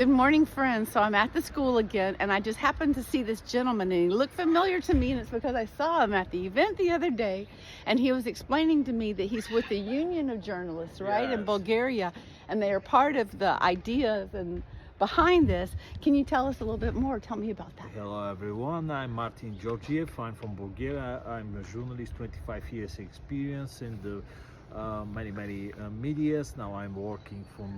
Good morning, friends. So I'm at the school again, and I just happened to see this gentleman, and he looked familiar to me, and it's because I saw him at the event the other day, and he was explaining to me that he's with the Union of Journalists, right, in Yes. Bulgaria, and they are part of the ideas and behind this. Can you tell us a little bit more? Tell me about that. Hello everyone, I'm Martin Georgiev, I'm from Bulgaria. I'm a journalist, 25 years experience in the many medias. Now I'm working from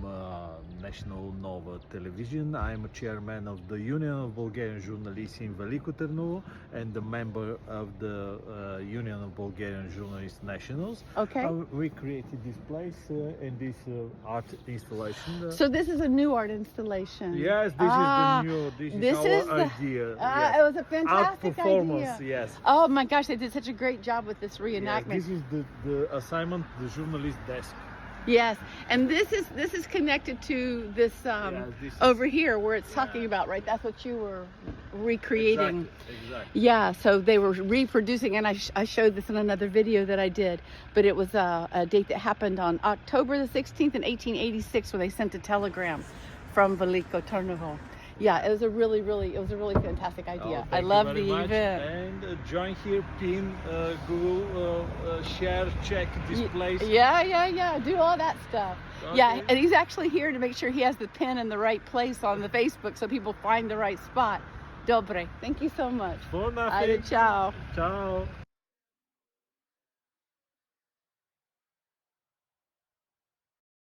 National Nova Television. I'm a chairman of the Union of Bulgarian Journalists in Veliko Tarnovo and a member of the Union of Bulgarian Journalists Nationals. Okay. We created this place and this art installation. So this is a new art installation. Yes, this is the new, this is our idea. Yes. It was a Art fantastic performance, idea. yes. Oh my gosh, they did such a great job with this Yes, reenactment. this is the assignment, the journalist desk. Yes, and this is connected to this Yes, this is- over here where it's talking about, right? That's what you were recreating. Exactly. Yeah, so they were reproducing, and I showed this in another video that I did, but it was a date that happened on October the 16th in 1886 when they sent a telegram from Veliko Tarnovo. Yeah, it was a really fantastic idea. Oh, I thank you love very the much. event. And join here, pin, Google, share, check this place. Yeah. Do all that stuff. Yeah, Okay. and he's actually here to make sure he has the pin in the right place on the Facebook so people find the right spot. Dobre. Thank you so much. For nothing. Ajde, ciao. Ciao.